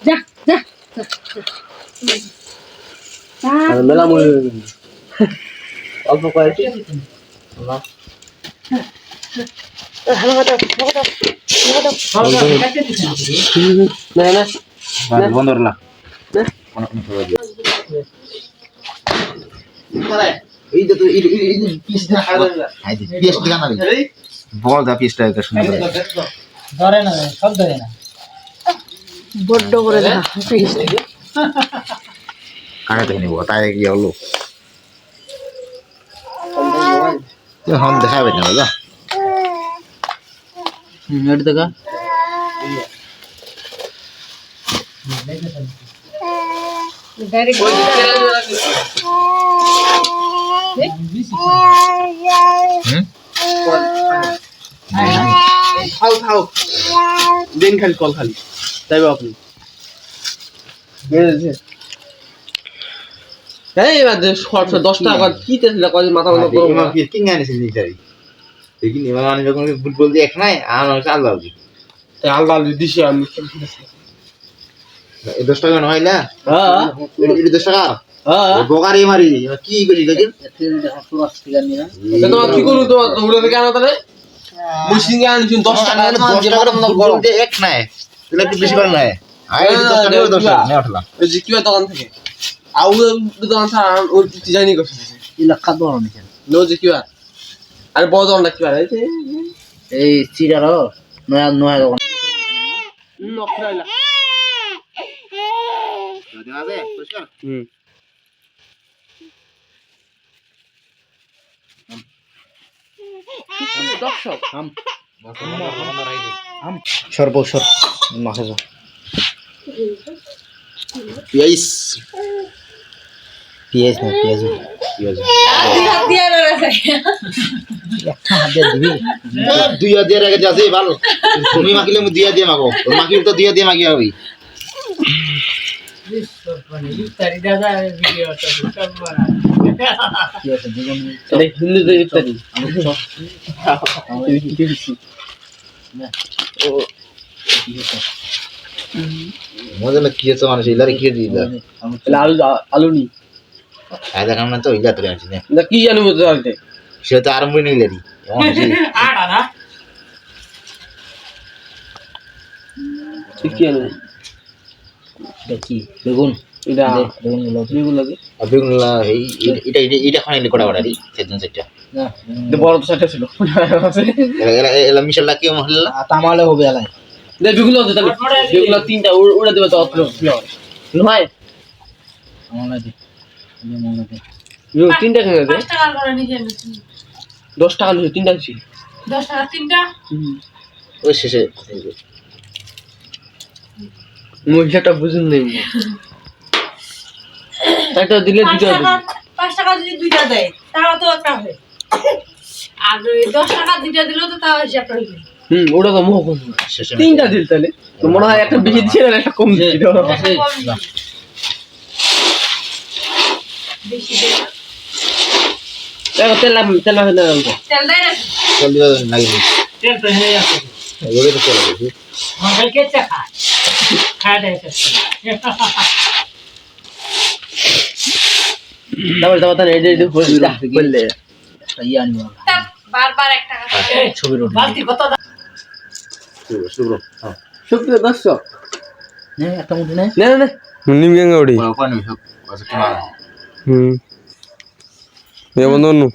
যা যা মেলা মরে অল্প কয়েকটি বন্ধ করলা বল দা পিসটা এটা সুন্দর ধরে না সব ধরে না বড্ড করে দেখা কানে থেকে নিব তাই কি হলো হম দেখাবে না বলো এটা দেখা ডাইরেক্ট খাও খাও দিন খালি কল খালি তাই আপনি এই এবার 10 টাকা কি তেছিল কয় মাথা বন্ধ করো ইমাম কি কিং আনিস দিছারি দেখি ইমাম আনি যখন ফুটবল দিয়ে এক নাই আর চাল দাও কি তাই আলদা দিছি আমি 10 টাকা নয়লা হ্যাঁ এটা 10 টাকা হ্যাঁ বগারি মারি কি করি দেখি তোমার কি করু তো ওগুলো থেকে আনা তাহলে মুসিং এ আনিছুন 10 টাকা 10 টাকা ফুটবল দিয়ে এক নাই তাহলে একটু বেশি করে নাই আই 10 টাকা 10 টাকা নে উঠলা ওই যে কিবা দোকান থেকে আউ দোকান ছাড়া ওই জানি করছে ইলা খাবো না কেন নো যে কিবা আরে বড় দোকানটা কিবা এই চিরার নয়া নয়া দোকান নকরাইলা দেখা যায় পরিষ্কার দর্শক সর্বসর মাসে যাও পিয়াইস পিয়াইস না পিয়াজ পিয়াজ দিয়া না দিবি দুই দিয়ে রেখে যাচ্ছে ভালো তুমি মাকিলে মু দিয়া দিয়ে মাগো মাকিলে তো দিয়া দিয়ে মাগি হবি হিন্দু ইত্যাদি মজা লাগে কি আছে মানুষ ইলারে কি দিলা আলু আলু নি আয় দেখাম না তো ইলা তো আনছি না না কি জানি বলতে পারতে সে তো আরম্ভ নেই লেরি আড়া না ঠিক কি আলু দেখি বেগুন এটা বেগুন বেগুন লাগে বেগুন এই এটা এটা খাইলে কোড়া বাড়ি সেদিন সেটা না এটা বড় তো সেটা ছিল এলা এলা মিশাল্লা কি মহল্লা তামালে হবে আলাই দে বেগুন আছে তাহলে বেগুন তিনটা উড়ে দেবে তো অত নয় আমালা দি আমালা দি ইও তিনটা কেন দে 5 টাকা করে নিয়ে যান 10 টাকা নিয়ে তিনটা ছিল 10 টাকা তিনটা ওই শেষে মহিলাটা বুঝুন নেই একটা দিলে দুটো দিবে 5 টাকা যদি দুইটা দেয় তাহলে তো একটা হয় আর 10 টাকা দুইটা দিলেও তো তাও হিসাবটা হইবে ওটা তো মোহ কম শেষে তিনটা দিল তাহলে তো মনে হয় একটা বেশি দিছে না একটা কম দিছিল বেশি দেয় দেখো তেল তেল না তেল দেয় না চল দিবা লাগি তেল তো হয়ে আছে ওরে তো চলে গেছে মঙ্গল কে চাকা খায় দেয় তারপর তারপর এডি বললে ইয়া আনি বারবার 1 টাকা ছবি রোড বালতি কত শুরু হ্যাঁ সুপ্রিয় দর্শক নে একটা মুঠি নে না না নিম গঙ্গা উড়ি পানি সব আছে কি মারা এ বন্ধু